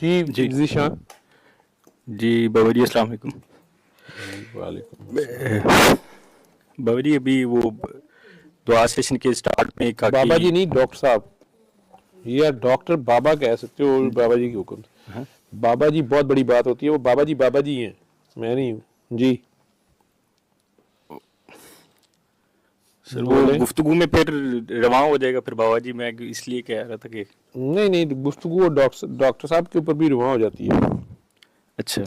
जी जी ज़ीशान। जी बाबा जी अस्सलाम वालेकुम। वालेकुम। बाबा जी अभी वो दुआ सेशन के स्टार्ट में काकी। बाबा जी नहीं, डॉक्टर साहब। ये डॉक्टर बाबा कह सकते हो बाबा जी के हुक्म से। हाँ बाबा जी बहुत बड़ी बात होती है, वो बाबा जी हैं, मैं नहीं हूँ जी। सर वो बोले गुफ्तगू में फिर रवां हो जाएगा फिर बाबा जी, मैं इसलिए कह रहा था कि नहीं नहीं, गुफ्तगू वो डॉक्टर साहब के ऊपर भी रुआ हो जाती है अच्छा।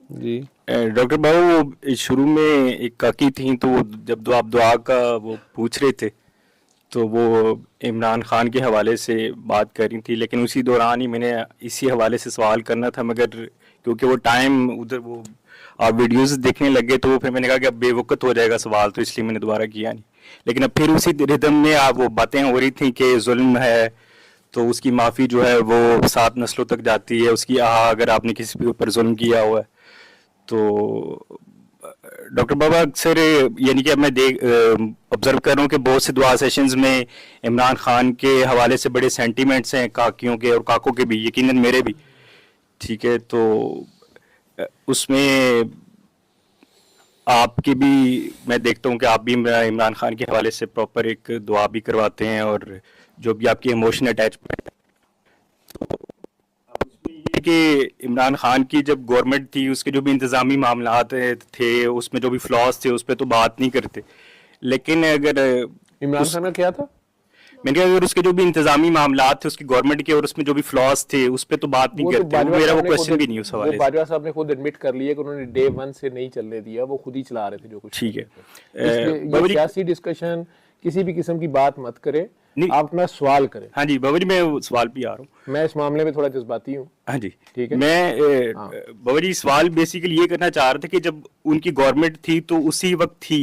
जी। डॉक्टर बाबू वो शुरू में एक काकी थी तो वो जब आप दुआ का वो पूछ रहे थे तो वो इमरान खान के हवाले से बात कर रही थी, लेकिन उसी दौरान ही मैंने इसी हवाले से सवाल करना था, मगर क्योंकि वो टाइम उधर वो आप वीडियोस देखने लगे तो फिर मैंने कहा कि अब बेवकूफ़ हो जाएगा सवाल, तो इसलिए मैंने दोबारा किया नहीं। लेकिन अब फिर उसी रिदम में आप वो बातें हो रही थी कि जुल्म है तो उसकी माफ़ी जो है वो 7 नस्लों तक जाती है, उसकी अगर आपने किसी के ऊपर जुल्म किया हुआ है तो। डॉक्टर बाबा अक्सर यानी कि अब मैं देख ऑब्जर्व कर रहा हूँ कि बहुत से दुआ सेशंस में इमरान खान के हवाले से बड़े सेंटीमेंट्स हैं, काकियों के और काकों के भी, यकीनन मेरे भी। ठीक है, तो उसमें आपके भी मैं देखता हूँ कि आप भी इमरान खान के हवाले से प्रॉपर एक दुआ भी करवाते हैं और जो भी आपकी इमोशनल अटैचमेंट कि इमरान खान की जब गवर्नमेंट थी उसके जो भी इंतज़ामी मामलात थे उसमें जो भी फ्लॉज थे उस पर तो बात नहीं करते, लेकिन अगर इमरान उस खान का क्या था? मैंने कहा अगर उसके जो भी इंतज़ामी मामलात थे उसकी गवर्नमेंट के और उसमें जो भी फ्लॉज थे उस पर तो बात नहीं वो तो करते, वो बाजवा मेरा साहब वो ने खुद क्वेश्चन भी नहीं उस वो हवाले से। बाजवा साहब ने खुद एडमिट कर लिया कि उन्होंने डे 1 से नहीं चलने दिया, वो खुद ही चला रहे थे जो कुछ कर ठीक रहे है थे। इसलिए ये बाबा जी। सियासी डिस्कशन किसी भी किस्म की बात मत करें, नहीं, आप अपना सवाल करें। हाँ जी बाबा जी मैं वो सवाल पे आ रहा हूँ। मैं इस मामले में थोड़ा जज्बाती हूँ। हाँ जी, ठीक है। मैं हाँ बाबा जी सवाल बेसिकली ये करना चाह रहा था कि जब उनकी गवर्नमेंट थी तो उसी वक्त थी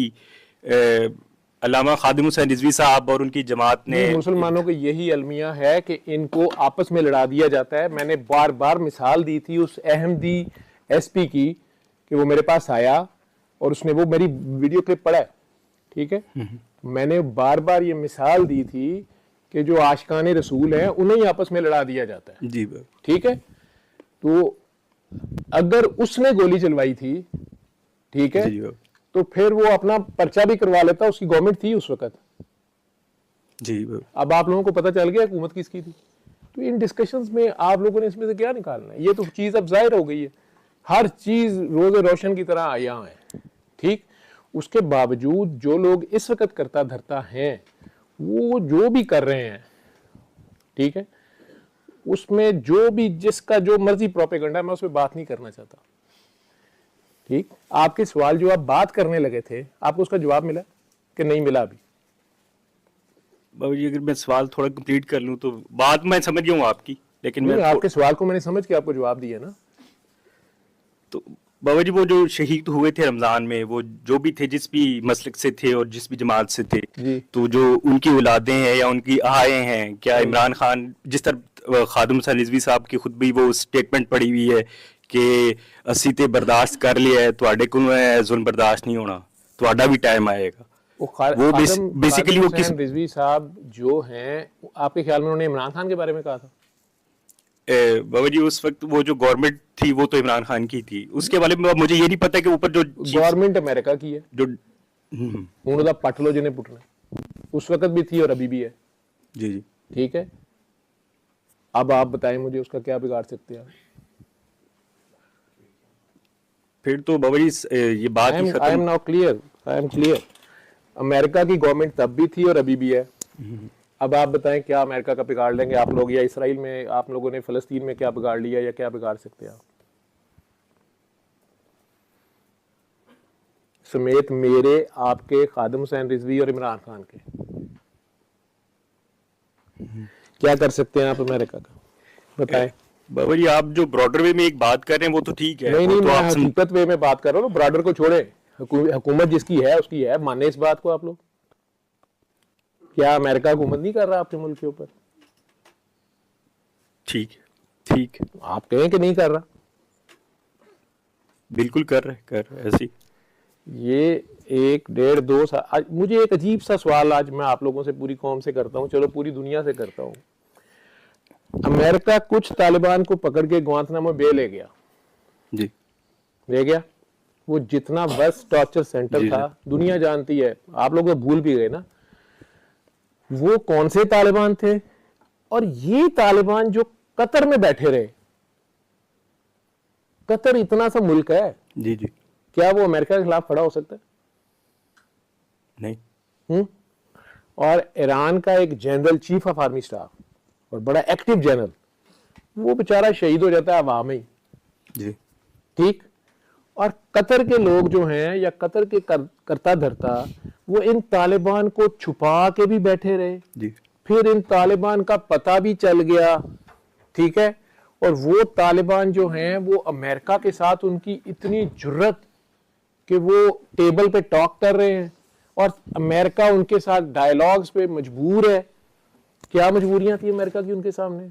अल्लामा खादिम हुसैन रिजवी साहब और उनकी जमात ने। जी, मुसलमानों का यही अलमिया है कि इनको आपस में लड़ा दिया जाता है। मैंने बार बार मिसाल दी थी उस अहमदी एसपी की कि वो मेरे पास आया और उसने वो मेरी वीडियो क्लिप पढ़ा है। ठीक है, मैंने बार बार ये मिसाल दी थी कि जो आशिकाने रसूल हैं उन्हें ही आपस में लड़ा दिया जाता है। जी बाबा। ठीक है, तो अगर उसने गोली चलवाई थी, ठीक है, जी बाबा। तो फिर वो अपना पर्चा भी करवा लेता, उसकी गवर्नमेंट थी उस वक्त। जी बाबा। अब आप लोगों को पता चल गया हुकूमत किसकी थी, तो इन डिस्कशंस में आप लोगों ने इसमें से क्या निकालना है? ये तो चीज अब जाहिर हो गई है, हर चीज रोज रोशन की तरह आया है। ठीक, उसके बावजूद जो लोग इस वक्त करता धरता हैं वो जो भी कर रहे हैं, ठीक है, उसमें जो भी जिसका जो मर्जी प्रोपेगेंडा, मैं उस पर बात नहीं करना चाहता। ठीक, आपके सवाल जो आप बात करने लगे थे, आपको उसका जवाब मिला कि नहीं मिला? अभी बाबा जी अगर मैं सवाल थोड़ा कंप्लीट कर लूँ तो बात मैं समझ गया हूँ आपकी, लेकिन मैं नहीं, आपके सवाल को मैंने समझ के आपको जवाब दिया ना। तो बाबा जी वो जो शहीद हुए थे रमज़ान में वो जो भी थे जिस भी मसलक से थे और जिस भी जमात से थे, जी तो जो उनकी औलादें हैं या उनकी आए हैं, क्या इमरान खान जिस तरह खादिम हुसैन रिजवी साहब की खुद भी वो स्टेटमेंट पड़ी हुई है कि असी ते बर्दाश्त कर लिया है, तुहाडे को जुल्म बर्दाश्त नहीं होना, तुहाडा भी टाइम आएगा। वो वो खादिम बेसिकली वो किस हुसैन रिजवी साहब जो हैं, आपके ख्याल में उन्होंने इमरान खान के बारे में कहा था? बाबा जी उस वक्त वो जो गवर्नमेंट थी वो तो इमरान खान की थी, उसके बारे में मुझे ये नहीं पता कि ऊपर जो गवर्नमेंट अमेरिका की है, जो उन्होंने पट लो जिन्हें पुटना, उस वक्त भी थी और अभी भी है। जी जी ठीक है, अब आप बताएं मुझे उसका क्या बिगाड़ सकते हैं? फिर तो बाबा जी ये बात ही आई एम खत्म। Now clear, I am clear. America की गवर्नमेंट तब भी थी और अभी भी है। अब आप बताएं क्या अमेरिका का बिगाड़ लेंगे आप लोग, या इसराइल में आप लोगों ने फलस्तीन में क्या बिगाड़ लिया, या क्या बिगाड़ सकते हैं आप? समेत मेरे, आपके, खादिम हुसैन रिजवी और इमरान खान के क्या कर सकते हैं आप अमेरिका का? बताएं। बाबा जी आप जो ब्रॉडर वे में एक बात कर रहे हैं वो तो ठीक है, नहीं वो नहीं, तो मैं आप हकीकत वे में बात कर रहा हूँ। बॉर्डर को छोड़े, हुकूमत जिसकी है उसकी है, माने इस बात को आप लोग। क्या अमेरिका हुकूमत नहीं कर रहा आपके मुल्क के ऊपर? ठीक है, ठीक है, आप कहें कि नहीं कर रहा। बिल्कुल कर रहे ऐसी। ये 1 1.5 2 साल, आज मुझे एक अजीब सा सवाल आज मैं आप लोगों से, पूरी कौम से करता हूँ, चलो पूरी दुनिया से करता हूँ। अमेरिका कुछ तालिबान को पकड़ के ग्वांतनामो बे ले गया, जी ले गया। वो जितना बस टॉर्चर सेंटर जी, था, दुनिया जानती है, आप लोग तो भूल भी गए ना वो कौन से तालिबान थे। और ये तालिबान जो कतर में बैठे रहे, कतर इतना सा मुल्क है, जी जी, क्या वो अमेरिका के खिलाफ खड़ा हो सकता है? नहीं, और ईरान का एक general, chief of army staff और बड़ा एक्टिव जनरल, वो बेचारा शहीद हो जाता है अवाम में ही, जी ठीक। और कतर के लोग जो हैं या कतर के करता धरता, वो इन तालिबान को छुपा के भी बैठे रहे, जी, फिर इन तालिबान का पता भी चल गया, ठीक है। और वो तालिबान जो हैं वो अमेरिका के साथ उनकी इतनी जुर्रत कि वो टेबल पे टॉक कर रहे हैं और अमेरिका उनके साथ डायलॉग्स पे मजबूर है। क्या मजबूरियां थी अमेरिका की उनके सामने,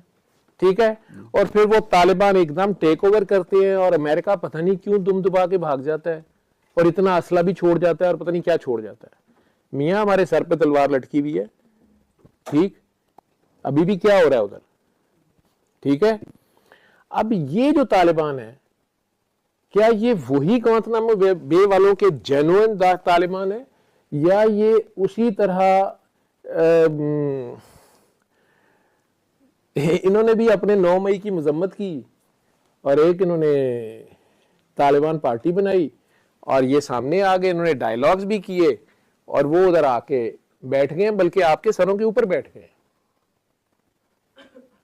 ठीक है। और फिर वो तालिबान एकदम टेक ओवर करते हैं और अमेरिका पता नहीं क्यों दुम दुबा के भाग जाता है और इतना असला भी छोड़ जाता है और पता नहीं क्या छोड़ जाता है। मियाँ हमारे सर पे तलवार लटकी हुई है, ठीक, अभी भी क्या हो रहा है उधर, ठीक है। अब ये जो तालिबान है, क्या ये वही ग्वांतनामो बे वालों के जेन्युइन तालिबान है या ये उसी तरह इन्होंने भी अपने 9 मई की मजम्मत की और एक इन्होंने तालिबान पार्टी बनाई और ये सामने आ गए, इन्होंने डायलॉग्स भी किए और वो उधर आके बैठ गए, बल्कि आपके सरों के ऊपर बैठ गए।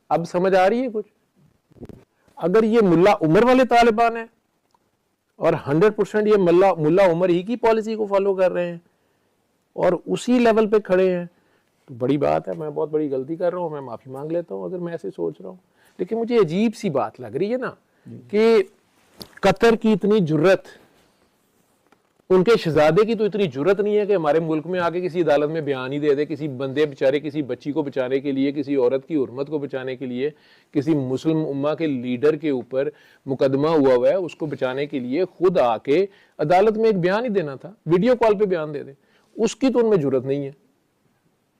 अब समझ आ रही है कुछ? अगर ये मुल्ला उमर वाले तालिबान है और 100% ये मुल्ला उमर ही की पॉलिसी को फॉलो कर रहे हैं और उसी लेवल पे खड़े हैं, तो बड़ी बात है। मैं बहुत बड़ी गलती कर रहा हूँ, मैं माफी मांग लेता हूँ अगर मैं ऐसे सोच रहा हूँ। लेकिन मुझे अजीब सी बात लग रही है ना कि कतर की इतनी जुर्रत, उनके शहजादे की तो इतनी जुर्रत नहीं है कि हमारे मुल्क में आके किसी अदालत में बयान ही दे दे, किसी बंदे बेचारे, किसी बच्ची को बचाने के लिए, किसी औरत की हुर्मत को बचाने के लिए, किसी मुस्लिम उम्मा के लीडर के ऊपर मुकदमा हुआ है उसको बचाने के लिए खुद आके अदालत में एक बयान ही देना था, वीडियो कॉल पे बयान दे दे, उसकी तो उनमें जुर्रत नहीं है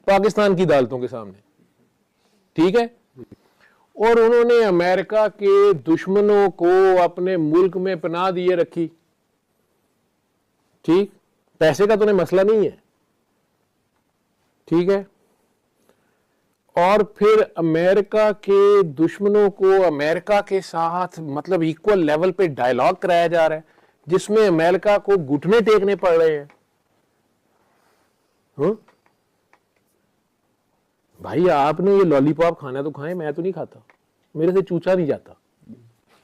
पाकिस्तान की अदालतों के सामने, ठीक है। और उन्होंने अमेरिका के दुश्मनों को अपने मुल्क में पनाह दिए रखी, ठीक, पैसे का तो उन्हें मसला नहीं है, ठीक है। और फिर अमेरिका के दुश्मनों को अमेरिका के साथ मतलब इक्वल लेवल पे डायलॉग कराया जा रहा है जिसमें अमेरिका को घुटने टेकने पड़ रहे हैं। भाई आपने ये लॉलीपॉप खाना तो खाएं, मैं तो नहीं खाता, मेरे से चूचा नहीं जाता।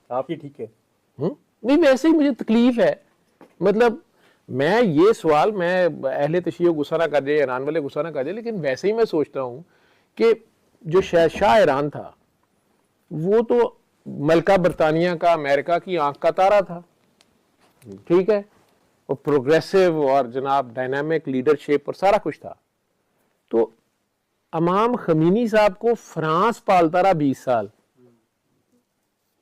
आप ही ठीक है। नहीं, वैसे ही मुझे तकलीफ है। मतलब मैं ये सवाल, मैं अहले तशय्यो गुस्सा ना कर जाए, ईरान वाले गुस्सा ना कर जाए, लेकिन वैसे ही मैं सोचता हूँ कि जो शहंशाह ईरान था वो तो मलका बरतानिया का, अमेरिका की आंख का तारा था, ठीक है, और प्रोग्रेसिव और जनाब डायनामिक लीडरशिप और सारा कुछ था। तो इमाम खमीनी साहब को फ्रांस पालता रहा 20 साल।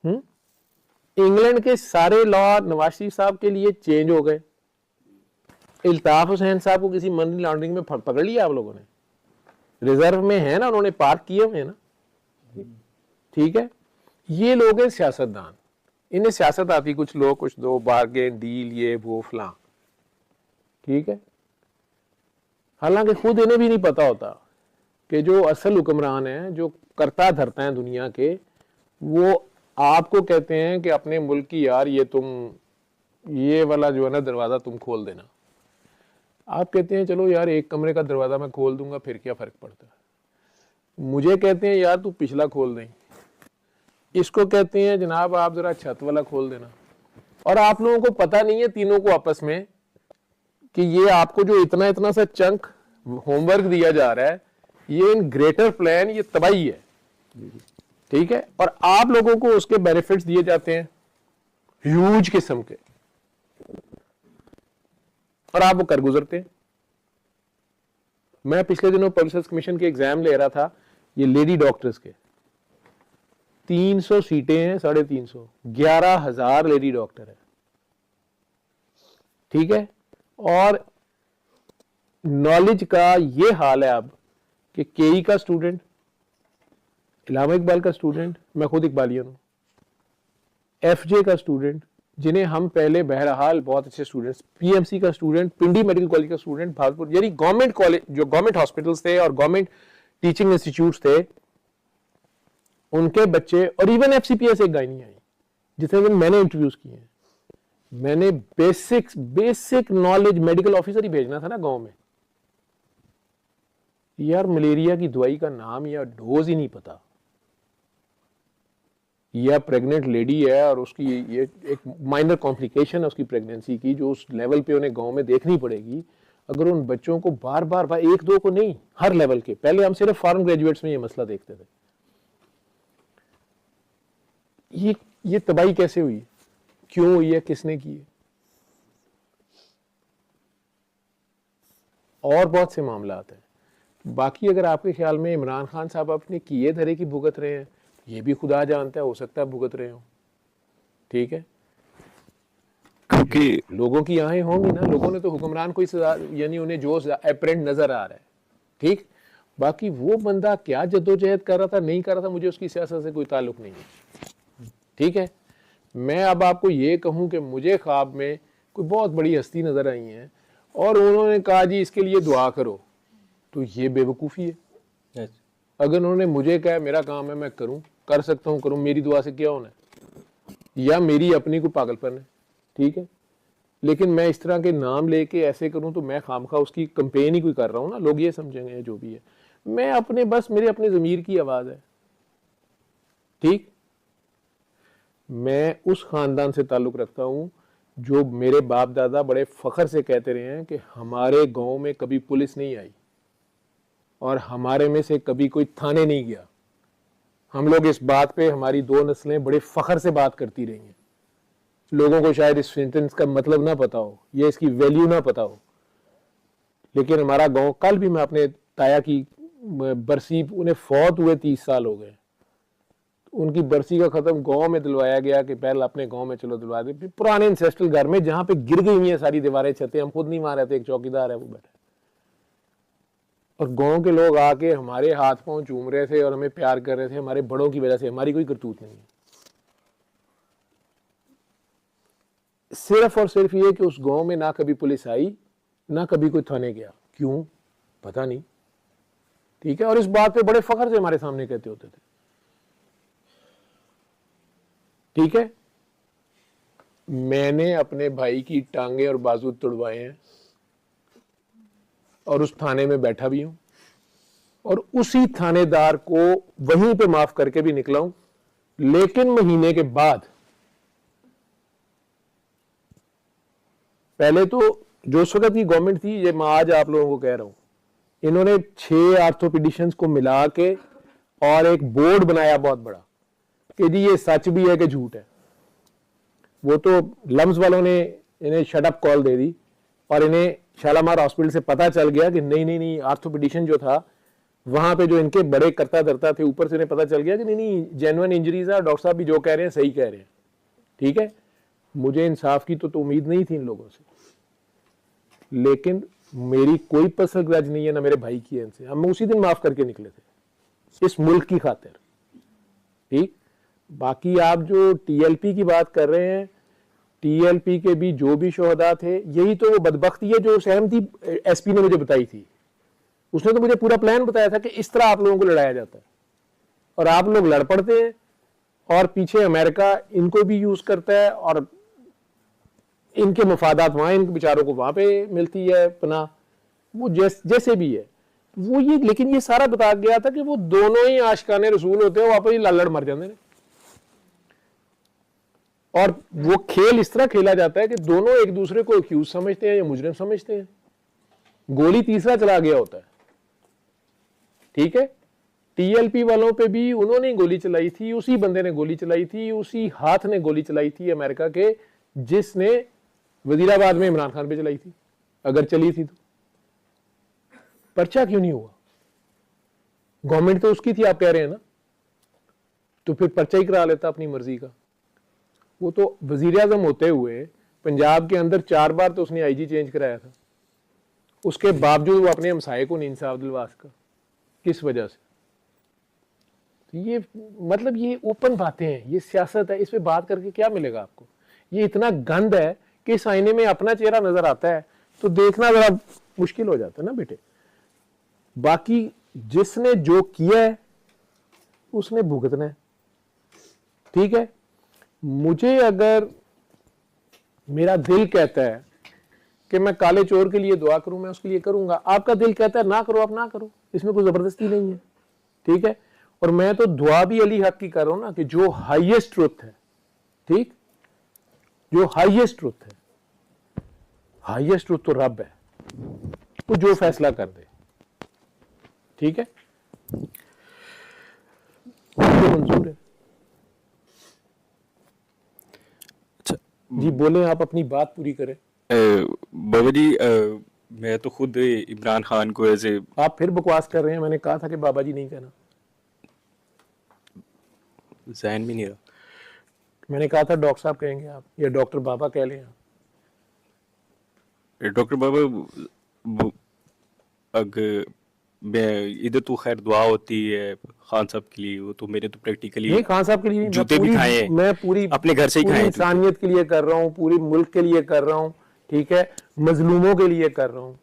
इंग्लैंड के सारे लॉ नवाज शरीफ साहब के लिए चेंज हो गए। इल्ताफ हुसैन साहब को किसी मनी लॉन्ड्रिंग में पकड़ लिया आप लोगों ने, रिजर्व में है ना, उन्होंने पार्क किए हुए हैं ना, ठीक है। ये लोग हैं सियासतदान, इन्हें सियासत आती, कुछ लोग कुछ दो, बार्गेन डील, ये वो फलां, ठीक है। हालांकि खुद इन्हें भी नहीं पता होता कि जो असल हुक्मरान हैं, जो करता धरता है दुनिया के, वो आपको कहते हैं कि अपने मुल्क की यार ये तुम, ये वाला जो है ना दरवाज़ा तुम खोल देना। आप कहते हैं चलो यार एक कमरे का दरवाज़ा मैं खोल दूंगा, फिर क्या फ़र्क पड़ता है। मुझे कहते हैं यार तू पिछला खोल दें, इसको कहते हैं जनाब आप ज़रा छत वाला खोल देना। और आप लोगों को पता नहीं है तीनों को आपस में कि ये आपको जो इतना इतना सा चंक होमवर्क दिया जा रहा है, ये इन ग्रेटर प्लान, ये तबाही है, ठीक है। और आप लोगों को उसके बेनिफिट्स दिए जाते हैं ह्यूज किस्म के, और आप वो कर गुजरते हैं। मैं पिछले दिनों पब्लिक सर्विस कमीशन के एग्जाम ले रहा था, ये लेडी डॉक्टर्स के 300 सीटें हैं, 350, 11,000 लेडी डॉक्टर है, ठीक है। और नॉलेज का ये हाल है अब कि केई का स्टूडेंट इलामा इकबाल का स्टूडेंट, मैं खुद इकबालियन हूँ, एफजे का स्टूडेंट, जिन्हें हम पहले बहरहाल बहुत अच्छे स्टूडेंट्स, पीएमसी का स्टूडेंट, पिंडी मेडिकल कॉलेज का स्टूडेंट, भागलपुर, यानी गवर्नमेंट कॉलेज, जो गवर्नमेंट हॉस्पिटल्स थे और गवर्नमेंट टीचिंग इंस्टीट्यूट्स थे, उनके बच्चे, और इवन एफसीपीएस एक गाय नहीं आई जितने दिन मैंने इंटरव्यूज किए हैं। मैंने बेसिक नॉलेज मेडिकल ऑफिसर ही भेजना था ना गांव में। यार मलेरिया की दवाई का नाम या डोज ही नहीं पता, या प्रेग्नेंट लेडी है और उसकी ये एक माइनर कॉम्प्लिकेशन है उसकी प्रेगनेंसी की, जो उस लेवल पे उन्हें गांव में देखनी पड़ेगी। अगर उन बच्चों को बार बार एक दो को नहीं, हर लेवल के, पहले हम सिर्फ फॉरेन ग्रेजुएट्स में ये मसला देखते थे। ये तबाही कैसे हुई, क्यों हुई है, किसने की है, और बहुत से मामला आते हैं। बाकी अगर आपके ख्याल में इमरान खान साहब अपने किए धरे की भुगत रहे हैं, ये भी खुदा जानता है, हो सकता है भुगत रहे हो, ठीक है, क्योंकि लोगों की आंखें होंगी ना, लोगों ने तो हुक्मरान को सजा, यानी उन्हें जो एपरेंट नजर आ रहा है, ठीक। बाकी वो बंदा क्या जद्दोजहद कर रहा था, नहीं कर रहा था, मुझे उसकी सियासत से कोई ताल्लुक नहीं है, ठीक है। मैं अब आपको ये कहूं कि मुझे ख्वाब में कोई बहुत बड़ी हस्ती नजर आई है और उन्होंने कहा जी इसके लिए दुआ करो, तो ये बेवकूफ़ी है। अगर उन्होंने मुझे कहा मेरा काम है मैं करूं, कर सकता हूं, करूं, मेरी दुआ से क्या होना है, या मेरी अपनी कोई पागलपन है, ठीक है। लेकिन मैं इस तरह के नाम लेके ऐसे करूं तो मैं खामखा उसकी कंपेन ही कोई कर रहा हूं ना, लोग ये समझेंगे जो भी है। मैं अपने बस मेरे अपने ज़मीर की आवाज़ है, ठीक। मैं उस ख़ानदान से ताल्लुक़ रखता हूं जो मेरे बाप दादा बड़े फ़ख्र से कहते रहे हैं कि हमारे गांव में कभी पुलिस नहीं आई और हमारे में से कभी कोई थाने नहीं गया। हम लोग इस बात पे, हमारी दो नस्लें बड़े फ़ख्र से बात करती रही हैं। लोगों को शायद इस सेंटेंस का मतलब ना पता हो, ये इसकी वैल्यू ना पता हो, लेकिन हमारा गांव, कल भी मैं अपने ताया की बरसी, उन्हें फौत हुए 30 साल हो गए, उनकी बरसी का ख़त्म गांव में दिलवाया गया कि पहले अपने गांव में चलो दिलवा दे, पुराने इंसेस्ट्रल घर में जहां पे गिर गई हुई हैं सारी दीवारें, छतें, हम खुद नहीं वहां रहते, एक चौकीदार है वो बैठा, और गांव के लोग आके हमारे हाथ पांव चूम रहे थे और हमें प्यार कर रहे थे, हमारे बड़ों की वजह से। हमारी कोई करतूत नहीं है, सिर्फ और सिर्फ ये कि उस गांव में ना कभी पुलिस आई, ना कभी कोई थाने गया। क्यों, पता नहीं, ठीक है। और इस बात पे बड़े फख्र से हमारे सामने कहते होते थे, ठीक है। मैंने अपने भाई की टांगे और बाजू तुड़वाए हैं और उस थाने में बैठा भी हूं और उसी थानेदार को वहीं पे माफ करके भी निकला हूं, लेकिन महीने के बाद, पहले तो जो उस वक्त की गवर्नमेंट थी, ये मैं आज आप लोगों को कह रहा हूं, इन्होंने 6 आर्थोपेडिशियंस को मिला के और एक बोर्ड बनाया बहुत बड़ा कि जी ये सच भी है कि झूठ है। वो तो लम्स वालों ने इन्हें शट अप कॉल दे दी और इन्हें शालामार हॉस्पिटल से पता चल गया कि नहीं नहीं नहीं, आर्थोपेडिशियन जो था वहां पे, जो इनके बड़े करता धरता थे, ऊपर से इन्हें पता चल गया कि नहीं नहीं जेन्युइन इंजरीज है, डॉक्टर साहब भी जो कह रहे हैं सही कह रहे हैं, ठीक है। मुझे इंसाफ की तो उम्मीद नहीं थी इन लोगों से, लेकिन मेरी कोई पर्सनल ग्रज नहीं है ना मेरे भाई की है इनसे, हम उसी दिन माफ करके निकले थे इस मुल्क की खातिर, ठीक। बाकी आप जो टीएलपी की बात कर रहे हैं, टीएलपी के भी जो भी शोहदा थे, यही तो वो बदबख्ती है जो सहमति एसपी ने मुझे बताई थी। उसने तो मुझे पूरा प्लान बताया था कि इस तरह आप लोगों को लड़ाया जाता है और आप लोग लड़ पड़ते हैं, और पीछे अमेरिका इनको भी यूज करता है और इनके मफादात वहां, इनके बेचारों को वहां पे मिलती है पनाह, वो जैसे भी है वो ये। लेकिन ये सारा बता गया था कि वो दोनों ही आशिकाने रसूल होते हैं, वो आपस में लड़ मर जाते हैं, और वो खेल इस तरह खेला जाता है कि दोनों एक दूसरे को एक्यूज समझते हैं या मुजरिम समझते हैं, गोली तीसरा चला गया होता है, ठीक है। टीएलपी वालों पे भी उन्होंने गोली चलाई थी, उसी बंदे ने गोली चलाई थी, उसी हाथ ने गोली चलाई थी अमेरिका के, जिसने वजीराबाद में इमरान खान पे चलाई थी, अगर चली थी तो पर्चा क्यों नहीं हुआ? गवर्नमेंट तो उसकी थी, आप कह रहे हैं ना, तो फिर पर्चा ही करा लेता अपनी मर्जी का। वो तो वजीर आजम होते हुए पंजाब के अंदर 4 बार तो उसने आईजी चेंज कराया था, उसके बावजूद वो अपने हमसाये को नहीं इंसाफ दिलवा सका, किस वजह से? ये मतलब ये ओपन बातें हैं, ये सियासत है, इस पे बात करके क्या मिलेगा आपको? ये इतना गंद है कि इस आईने में अपना चेहरा नजर आता है तो देखना जरा मुश्किल हो जाता है ना बेटे। बाकी जिसने जो किया है उसने भुगतना है, ठीक है। मुझे अगर मेरा दिल कहता है कि मैं काले चोर के लिए दुआ करूं, मैं उसके लिए करूंगा। आपका दिल कहता है ना करो, आप ना करो, इसमें कोई जबरदस्ती नहीं है, ठीक है। और मैं तो दुआ भी अली हक की कर रहा हूं ना कि जो हाईएस्ट ट्रुथ है, ठीक, जो हाईएस्ट ट्रुथ है, हाईएस्ट ट्रुथ तो रब है, वो जो फैसला कर दे, ठीक है, मुझे मंजूर है। अच्छा जी बोले, आप अपनी बात पूरी करें। बाबा जी, मैं तो खुद इमरान खान को ऐसे आप फिर बकवास कर रहे हैं, मैंने कहा था कि बाबा जी नहीं कहना, जहन में नहीं रहा। मैंने कहा था डॉक्टर साहब कहेंगे आप, या डॉक्टर बाबा कह लें आप। डॉक्टर बाबा अगर मैं इधर तो खैर दुआ होती है खान साहब के लिए, वो तो मेरे तो प्रैक्टिकली नहीं, खान साहब के लिए नहीं, जूते भी खाए हैं, मैं पूरी अपने घर से ही पूरी खाए हैं इंसानियत के लिए कर रहा हूँ, पूरी मुल्क के लिए कर रहा हूँ, ठीक है, मजलूमों के लिए कर रहा हूँ,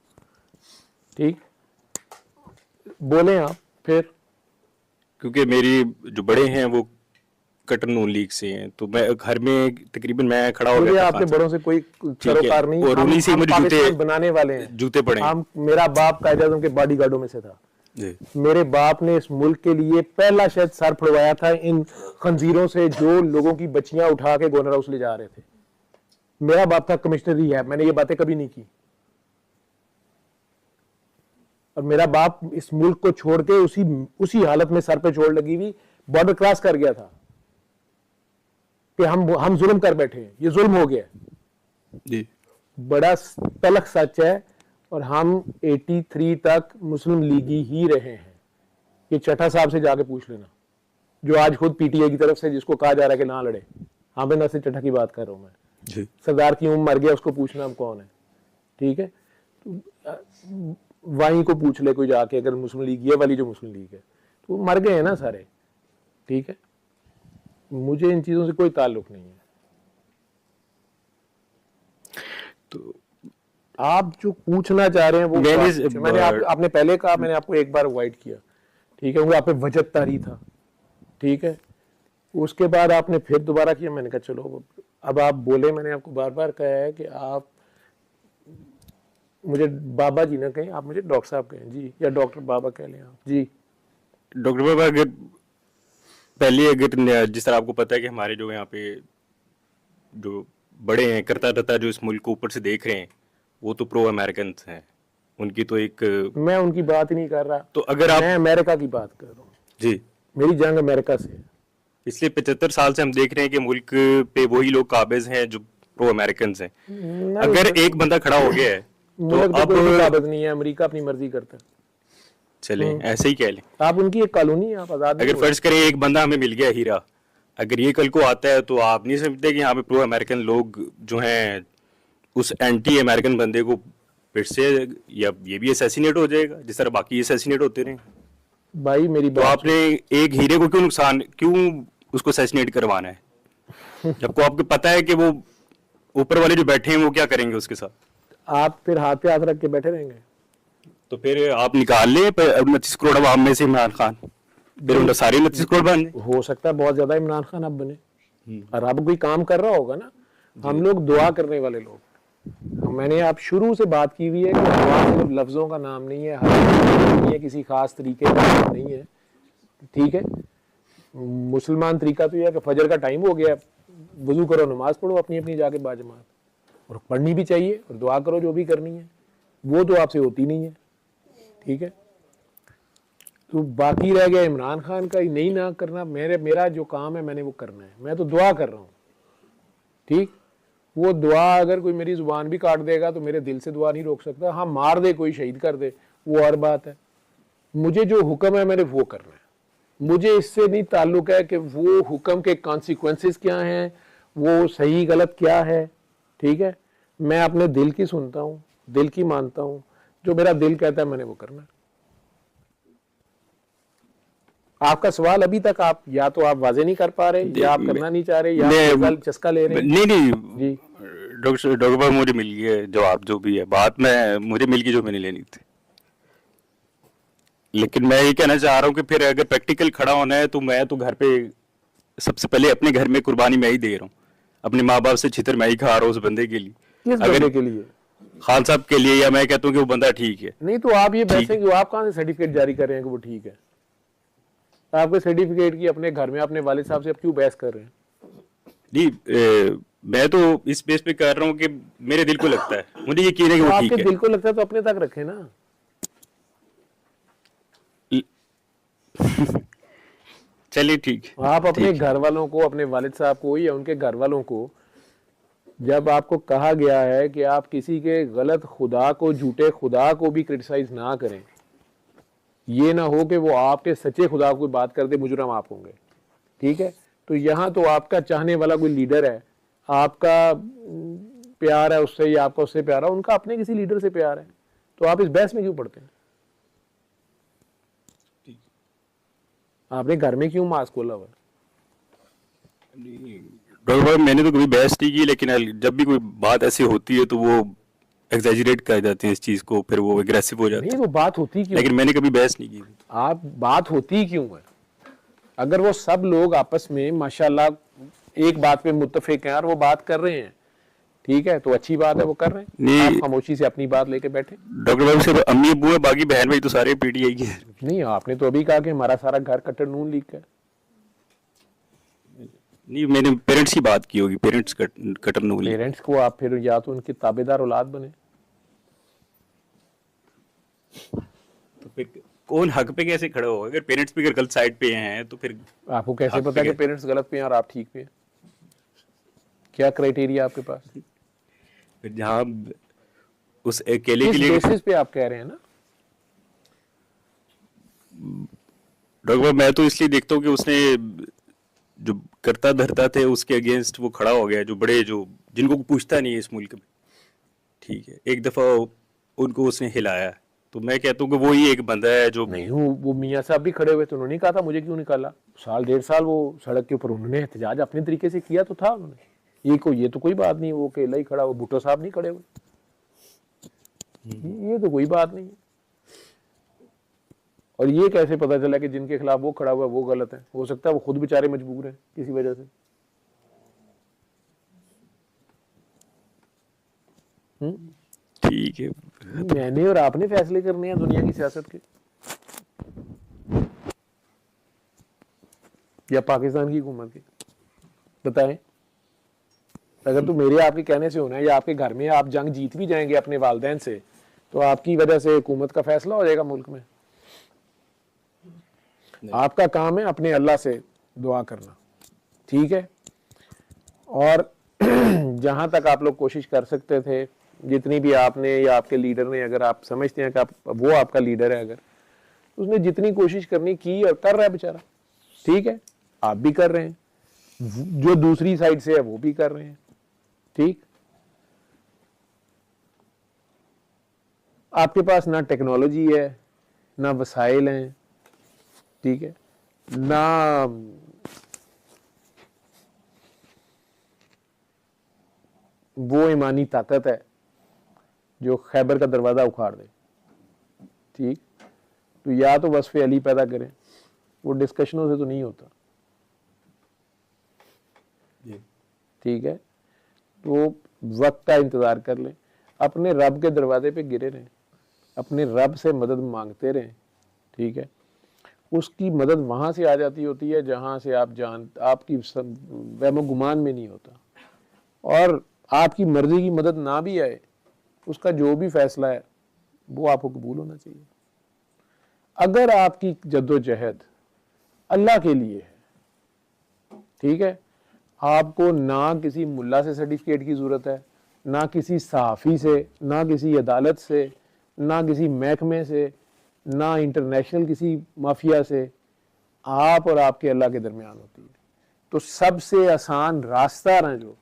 ठीक। बोले आप फिर। क्योंकि मेरी जो बड़े हैं वो कटर नून लीग से हैं, तो मैं घर में तकरीबन मैं खड़ा हो मुझे गया था आपके खान बड़ों से कोई सरोकार नहीं, और उन्हीं से हम मुझे पाकिस्तान बनाने वाले हैं, जूते पड़े हैं। हम, मेरा बाप कायद-ए-आज़म के बॉडीगार्डों में से था, जी। मेरे बाप ने इस मुल्क के लिए पहला शायद सर फुड़वाया था इन खंजीरों से जो लोगों की बच्चियां उठा के गवर्नर हाउस ले जा रहे थे। मेरा बाप था कमिश्नर रिहैब, मैंने ये बातें कभी नहीं की। और मेरा बाप इस मुल्क को छोड़ के उसी हालत में सर पे चोट लगी हुई बॉर्डर क्रॉस कर गया था कि हम जुल्म कर बैठे हैं, ये जुल्म हो गया जी। बड़ा तलख सच है। और हम 83 तक मुस्लिम लीगी ही रहे हैं, ये चट्टा साहब से जाके पूछ लेना, जो आज खुद पीटीआई की तरफ से जिसको कहा जा रहा है कि ना लड़े। हामिद नसीर चट्टा की बात कर रहा हूं मैं जी। सरदार की उम्र मर गया, उसको पूछना हम कौन है, ठीक है। तो वहीं को पूछ ले कोई जाके, अगर मुस्लिम लीग ये वाली जो मुस्लिम लीग है, तो मर गए हैं ना सारे, ठीक है। मुझे इन चीजों से कोई ताल्लुक नहीं है। तो आप जो पूछना चाह रहे हैं वो मैंने आपने पहले कहा, मैंने आपको एक बार अवॉइड किया, ठीक है, वो आप पे वजद तारी था, ठीक है। उसके बाद आपने फिर दोबारा किया, मैंने कहा चलो अब आप बोले। मैंने आपको बार बार कहा है कि आप मुझे बाबा जी ना कहें, आप मुझे डॉक्टर साहब कहें जी, या डॉक्टर बाबा कह लें आप जी। डॉक्टर बाबा, अगर पहले अगर जिस तरह आपको पता है कि हमारे जो यहाँ पे जो बड़े हैं करता धरता जो इस मुल्क को ऊपर से देख रहे हैं, वो तो प्रो अमेरिकन हैं, उनकी तो एक, मैं उनकी बात ही नहीं कर रहा, तो अगर आप, मैं अमेरिका की बात कर रहा हूँ जी, मेरी जंग अमेरिका से है। इसलिए 75 साल से हम देख रहे हैं कि मुल्क पे वही लोग काबिज हैं जो प्रो अमेरिकन हैं। अगर एक बंदा खड़ा हो गया है तो अब कोई काबिज नहीं है, अमेरिका अपनी मर्जी करता है। चले ऐसे ही कह लें, आप उनकी एक कॉलोनी है, आप आजाद। अगर फर्ज करें एक बंदा हमें मिल गया हीरा, अगर ये कल को आता है तो आप नहीं समझते कि यहाँ पे प्रो अमेरिकन लोग जो हैं उस एंटी अमेरिकन बंदे को फिर से, या ये भी असैसिनेट हो जाएगा जिस तरह बाकी असैसिनेट होते रहे। भाई मेरी तो आपने एक हीरे को क्यों उसको असैसिनेट करवाना है जबकि आपको पता है कि वो ऊपर वाले जो बैठे हैं वो क्या करेंगे उसके साथ। आप फिर हाथ पे हाथ रख के बैठे रहेंगे। तो फिर आप निकाल ले 29 करोड़ आवाम में से इमरान खान, फिर उनका सारे 29 करोड़ बन जाए। हो सकता है बहुत ज्यादा इमरान खान अब बने, और अब कोई काम कर रहा होगा ना। हम लोग दुआ करने वाले लोग, मैंने आप शुरू से बात की हुई है कि दुआ सिर्फ लफ्जों का नाम नहीं है, हर नहीं है, किसी खास तरीके का नाम नहीं है, ठीक है। मुसलमान तरीका तो यह है कि फजर का टाइम हो गया, वजू करो, नमाज पढ़ो अपनी अपनी जाके बाजमात, और पढ़नी भी चाहिए, और दुआ करो जो भी करनी है, वो तो आपसे होती नहीं है, ठीक है। तो बाकी रह गया इमरान खान का नहीं ना करना। मेरा जो काम है मैंने वो करना है, मैं तो दुआ कर रहा हूँ, ठीक। वो दुआ अगर कोई मेरी जुबान भी काट देगा तो मेरे दिल से दुआ नहीं रोक सकता। हाँ, मार दे कोई, शहीद कर दे, वो और बात है। मुझे जो हुक्म है मैंने वो करना है, मुझे इससे नहीं ताल्लुक है कि वो हुक्म के कॉन्सिक्वेंसेस क्या हैं, वो सही गलत क्या है, ठीक है। मैं अपने दिल की सुनता हूँ, दिल की मानता हूँ, जो मेरा दिल कहता है मैंने वो करना है। आपका सवाल अभी तक आप या तो आप वाजे नहीं कर पा रहे, या आप करना नहीं चाह रहे, या आप फिलहाल चस्का ले रहे हैं। नहीं जी डॉक्टर साहब मुझे मिल गया जवाब, जो भी है बात मैं मुझे मिल गई जो मैंने लेनी थी। लेकिन मैं ये कहना चाह रहा हूँ कि फिर अगर प्रैक्टिकल खड़ा होना है तो मैं तो घर पे सबसे पहले अपने घर में कुर्बानी मैं ही दे रहा हूँ, अपने माँ बाप से छितर मैं ही खा रहा हूँ उस बंदे के लिए। किस बंदे के लिए? खान साहब के लिए, या मैं कहता हूँ कि वो बंदा ठीक है। नहीं तो आप ये बहसेंगे, आप कहाँ से सर्टिफिकेट जारी कर रहे हैं कि वो ठीक है? आपके सर्टिफिकेट की अपने घर में अपने वालिद साहब से आप क्यों बहस कर रहे हैं? नहीं मैं तो इस बेस पे कर रहा हूँ कि मेरे दिल को लगता है, मुझे यकीन है कि तो वो ठीक आपके है। दिल को लगता है तो अपने तक रखें ना। चलिए ठीक है। आप अपने ठीक है। घर वालों को, अपने वालिद साहब को या उनके घर वालों को, जब आपको कहा गया है कि आप किसी के गलत खुदा को, झूठे खुदा को भी क्रिटिसाइज ना करें, ये ना हो कि वो आपके सच्चे खुदा को बात कर दे, मुजरम आप होंगे, ठीक है? तो यहाँ तो आपका चाहने वाला कोई लीडर है, आपका प्यार है उससे या आपका उससे प्यार है, उनका अपने किसी लीडर से प्यार है, तो आप इस बहस में क्यों पड़ते हैं? आपने घर में क्यों मास्क खोला हुआ? डॉक्टर साहब मैंने तो कभी बहस नहीं की, लेकिन जब भी कोई बात ऐसी होती है तो वो एग्जैजरेट कर जाते हैं इस चीज को, फिर वो एग्रेसिव हो जाते नहीं हैं। वो बात होती क्यों? लेकिन मैंने कभी बहस नहीं की। आप बात होती क्यों है? अगर वो सब लोग आपस में माशाल्लाह एक बात पे मुत्तफिक हैं और वो बात कर रहे हैं, ठीक है, तो अच्छी बात है, वो कर रहे हैं। नहीं आप खामोशी से अपनी बात लेके बैठे। डॉक्टर साहब सिर्फ अम्मी अबू है, बाकी बहन भाई तो सारे पीटीआई के हैं। नहीं, आपने तो अभी कहा कि हमारा सारा घर कट्टर नून लीग का है। नहीं मैंने पेरेंट्स की बात की होगी, पेरेंट्स कटर नून लीग। पेरेंट्स को आप फिर या तो उनकी ताबेदार औलाद बने। तो फिर कौन हक पे कैसे खड़ा होगा? अगर पेरेंट्स भी अगर गलत साइड पे हैं तो फिर आपको कैसे हक पता पे है कि पेरेंट्स गलत पे हैं और आप ठीक पे हैं? क्या क्राइटेरिया आपके पास? फिर जहाँ उस अकेले किस के लिए बेसिस पे आप कह रहे हैं ना? डॉक्टर साहब मैं तो इसलिए देखता हूँ कि उसने जो करता धरता थे उसके अगेंस्ट वो खड़ा हो गया, जो बड़े जो जिनको पूछता नहीं है इस मुल्क में, ठीक है, एक दफा उनको उसने हिलाया। तो मैं कहता हूँ कि वो ही एक बंदा है जो नहीं, वो मियाँ साहब भी खड़े हुए थे, उन्होंने कहा था मुझे क्यों निकाला। साल डेढ़ साल वो सड़क के ऊपर उन्होंने एहतजाज अपने तरीके से किया तो था उन्होंने। ये तो कोई बात नहीं, वो अकेला ही खड़ा, वो भुट्टो साहब नहीं खड़े हुए, ये तो कोई बात नहीं। और ये कैसे पता चला कि जिनके खिलाफ वो खड़ा हुआ है वो गलत है? हो सकता है वो खुद बेचारे मजबूर हैं किसी वजह से। ठीक है। मैंने और आपने फैसले करने हैं दुनिया की सियासत के, या पाकिस्तान की हुकूमत के? बताएं। अगर तो मेरे आपके कहने से होना है या आपके घर में आप जंग जीत भी जाएंगे अपने वालिदैन से, तो आपकी वजह से हुकूमत का फैसला हो जाएगा मुल्क में। आपका काम है अपने अल्लाह से दुआ करना, ठीक है? और जहां तक आप लोग कोशिश कर सकते थे, जितनी भी आपने या आपके लीडर ने, अगर आप समझते हैं कि वो आपका लीडर है, अगर उसने जितनी कोशिश करनी की और कर रहा है बेचारा, ठीक है, आप भी कर रहे हैं, जो दूसरी साइड से है वो भी कर रहे हैं, ठीक? आपके पास ना टेक्नोलॉजी है, ना वसाइल हैं, ठीक है, ना वो ईमानी ताकत है जो खैबर का दरवाज़ा उखाड़ दे, ठीक? तो या तो वस्फ़े अली पैदा करें, वो डिस्कशनों से तो नहीं होता, ठीक है? तो वक्त का इंतज़ार कर लें, अपने रब के दरवाजे पे गिरे रहें, अपने रब से मदद मांगते रहें, ठीक है? उसकी मदद वहाँ से आ जाती होती है जहाँ से आपकी वहमो गुमान में नहीं होता। और आपकी मर्जी की मदद ना भी आए, उसका जो भी फैसला है वो आपको कबूल होना चाहिए। अगर आपकी जद्दोजहद अल्लाह के लिए है, ठीक है, आपको ना किसी मुल्ला से सर्टिफिकेट की ज़रूरत है, ना किसी सहाफ़ी से, ना किसी अदालत से, ना किसी महकमे से, ना इंटरनेशनल किसी माफिया से, आप और आपके अल्लाह के दरमियान होती है। तो सबसे आसान रास्ता ना, जो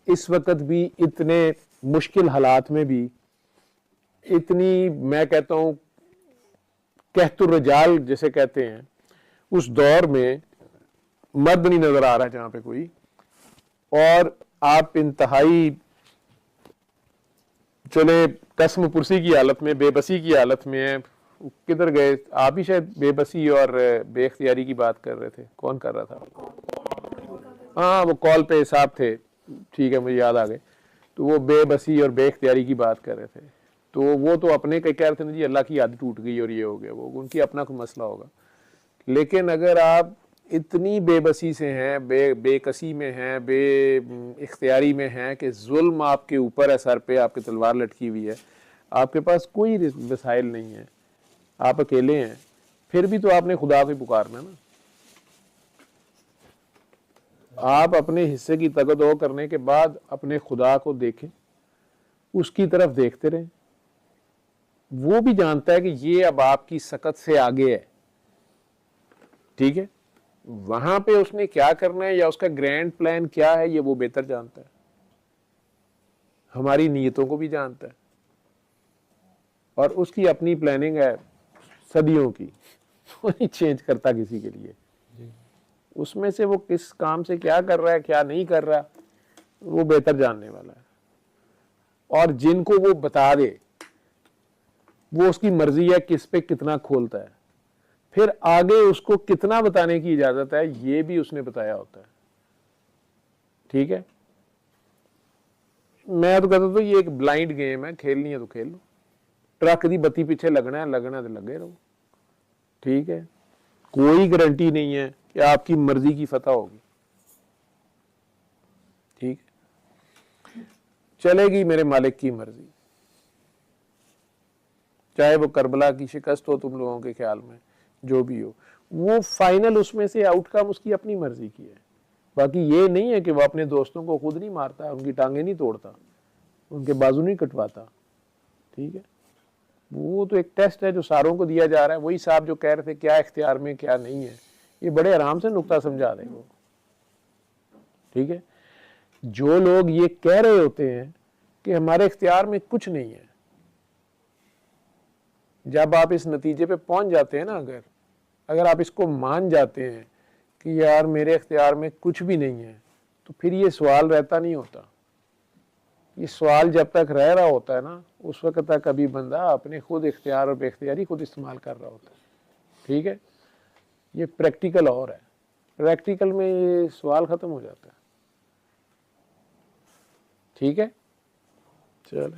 इस वक्त भी इतने मुश्किल हालात में भी इतनी, मैं कहता हूँ कहतुर रजाल जिसे कहते हैं, उस दौर में मर्द नहीं नजर आ रहा जहां पे कोई, और आप इंतहाई चले कसम पुरसी की हालत में, बेबसी की हालत में है। किधर गए आप? ही शायद बेबसी और बेख्तियारी की बात कर रहे थे। कौन कर रहा था? हाँ, वो कॉल पे साहब थे, ठीक है, मुझे याद आ गए। तो वो बेबसी और बेख्तियारी की बात कर रहे थे। तो वो तो अपने कह रहे थे ना जी अल्लाह की आदत टूट गई और ये हो गया, वो उनकी अपना कोई मसला होगा। लेकिन अगर आप इतनी बेबसी से हैं, बेकसी में हैं, इख्तियारी में हैं कि जुल्म आपके ऊपर है, सर पे आपकी तलवार लटकी हुई है, आपके पास कोई वसाइल नहीं है, आप अकेले हैं, फिर भी तो आपने खुदा को पुकारना ना। आप अपने हिस्से की तगदो करने के बाद अपने खुदा को देखें, उसकी तरफ देखते रहें। वो भी जानता है कि ये अब आपकी सकत से आगे है, ठीक है। वहां पे उसने क्या करना है या उसका ग्रैंड प्लान क्या है, ये वो बेहतर जानता है, हमारी नीयतों को भी जानता है, और उसकी अपनी प्लानिंग है सदियों की, वो नहीं चेंज करता किसी के लिए। उसमें से वो किस काम से क्या कर रहा है, क्या नहीं कर रहा, वो बेहतर जानने वाला है। और जिनको वो बता दे, वो उसकी मर्जी है किस पे कितना खोलता है, फिर आगे उसको कितना बताने की इजाजत है, ये भी उसने बताया होता है, ठीक है। मैं तो कहता था ये एक ब्लाइंड गेम है, खेलनी है तो खेल लो, ट्रक दी बत्ती पीछे लगना है तो लगे रहो, ठीक है। कोई गारंटी नहीं है कि आपकी मर्जी की फतह होगी, ठीक है। चलेगी मेरे मालिक की मर्जी, चाहे वो करबला की शिकस्त हो तुम लोगों के ख्याल में, जो भी हो, वो फाइनल उसमें से आउटकम उसकी अपनी मर्जी की है। बाकी ये नहीं है कि वो अपने दोस्तों को खुद नहीं मारता, उनकी टांगे नहीं तोड़ता, उनके बाजू नहीं कटवाता, ठीक है। वो तो एक टेस्ट है जो सारों को दिया जा रहा है। वही साहब जो कह रहे थे क्या इख्तियार में क्या नहीं है, ये बड़े आराम से नुक्ता समझा देंगे वो, ठीक है। जो लोग ये कह रहे होते हैं कि हमारे इख्तियार में कुछ नहीं है, जब आप इस नतीजे पे पहुंच जाते हैं ना, अगर आप इसको मान जाते हैं कि यार मेरे इख्तियार में कुछ भी नहीं है, तो फिर ये सवाल रहता नहीं होता। ये सवाल जब तक रह रहा होता है ना, उस वक्त तक अभी बंदा अपने खुद इख्तियार और बेख्तियारी खुद इस्तेमाल कर रहा होता है, ठीक है। ये प्रैक्टिकल और है, प्रैक्टिकल में ये सवाल खत्म हो जाता है, ठीक है। चलो।